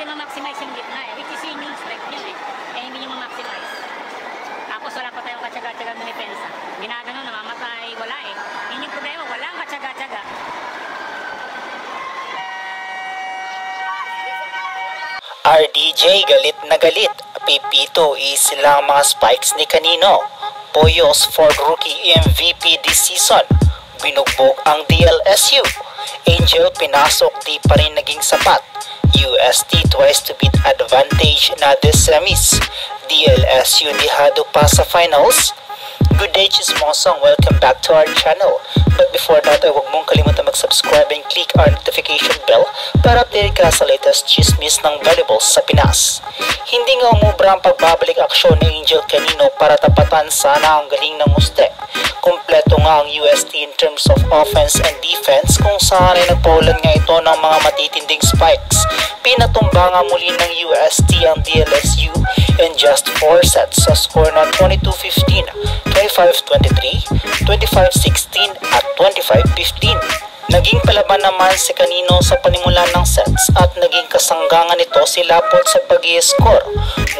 natin ma-maximize yung gitna eh. Which is yung strike yun eh. Eh hindi nyo ma-maximize. Tapos wala pa tayong katsaga-tsaga ng depensa. Ginagano, namamatay, wala eh. Yun yung problema, walang katsaga-tsaga. RDJ galit na galit. Pipito isilang mga spikes ni kanino. Poyos for rookie MVP this season. Binugbog ang DLSU. Angel pinasok di pa rin naging sapat. UST twice to beat advantage na this semis. DLSU dihado pa sa finals. Good day Chismosong, welcome back to our channel. But before that ay huwag mong kalimutan mag-subscribe and click our notification bell para update ka sa latest chismis ng volleyballs sa Pinas. Hindi nga umubra ang pagbabalik aksyon ni Angel kanino para tapatan sana ang galing ng Muste. Kompleto nga ang UST in terms of offense and defense kung saan ay nagpaulan nga ito ng mga matitinding spikes. Pinatumba nga muli ng UST ang DLSU in just 4 sets sa score na 22-15, 25-23, 25-16 at 25-15. Naging palaban naman si kanino sa panimula ng sets at naging kasanggangan nito si Lapot sa pag-i-score.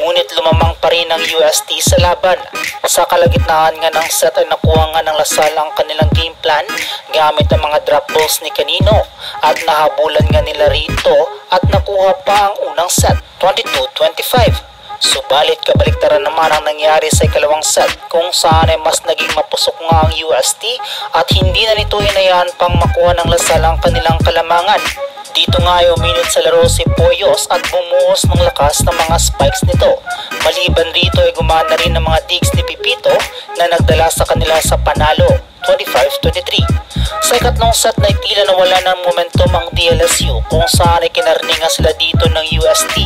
Ngunit lumamang pa rin ang UST sa laban. Sa kalagitnaan nga ng set ay nakuha nga ng Lasal ang kanilang game plan gamit ang mga drop balls ni kanino at nahabulan nga nila rito at nakuha pa ang unang set, 22-25. Subalit kabaliktaran naman ang nangyari sa ikalawang set kung saan ay mas naging mapusok nga ang UST at hindi na nito hinayaan pang makuha ng Lasal ang kanilang kalamangan. Dito nga ay uminit sa laro si Poyos at bumuhos ng lakas ng mga spikes nito. Maliban rito ay gumana rin ng mga digs ni Pipito na nagdala sa kanila sa panalo, 25-23. Sa ikatlong set na tila nawala ng momentum ang DLSU kung saan ay kinarni nga sila dito ng UST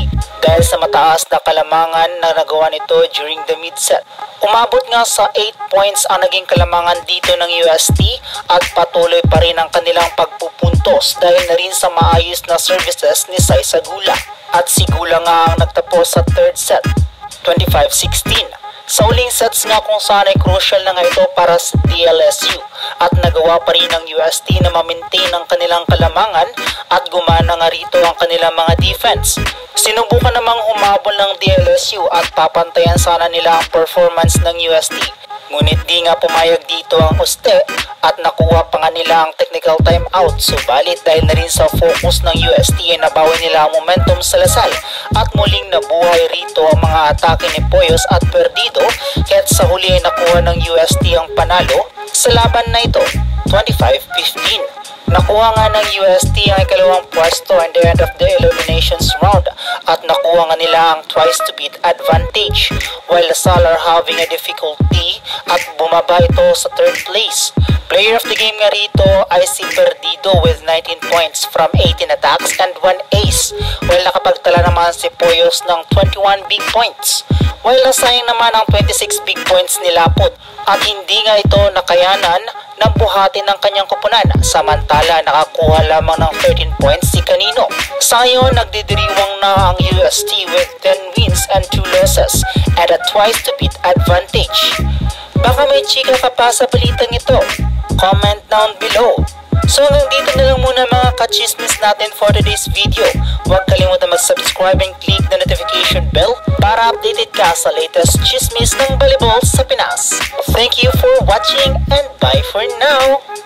dahil sa mataas na kalamangan na nagawa nito during the mid-set. Umabot nga sa 8 points ang naging kalamangan dito ng UST at patuloy pa rin ang kanilang pagpupuntos dahil na rin sa maayos na services ni Sai Sagula. At si Gula nga ang nagtapos sa third set, 25-16. Sa uling sets nga kung saan ay crucial na nga ito para sa DLSU at nagawa pa rin ng UST na ma-maintain ang kanilang kalamangan at gumana nga rito ang kanilang mga defense. Sinubukan namang humabol ng DLSU at papantayan sana nila ang performance ng UST. Ngunit di nga pumayag dito ang Uste at nakuha pa nga nila ang technical timeout. Subalit dahil na rin sa focus ng UST ay nabawi nila ang momentum sa Lasal at muling nabuhay rito ang mga atake ni Poyos at Perdido kaya't sa huli ay nakuha ng UST ang panalo sa laban na ito, 25-15. Nakuha nga ng UST ang ikalawang pwesto in the end of the eliminations round at nakuha nga nila ang twice to beat advantage while Lasal are having a difficulty at bumaba ito sa third place. Player of the game nga rito ay si Perdido with 19 points from 18 attacks and 1 ace while nakapagtala naman si Poyos ng 21 big points while nasayang naman ang 26 big points ni Lapot at hindi nga ito nakayanan ng buhati ng kanyang kupunan samantala nakakuha lamang ng 13 points si kanino. Sa ngayon nagdidiriwang na ang UST with 10 wins and 2 losses at a twice to beat advantage. Baka may chika ka pa sa balitang ito? Comment down below. So hanggang dito na lang muna mga kachismis natin for today's video. Huwag kalimutan mag-subscribe and click the notification bell para updated ka sa latest chismis ng volleyballs sa Pinas. Thank you for watching and bye for now!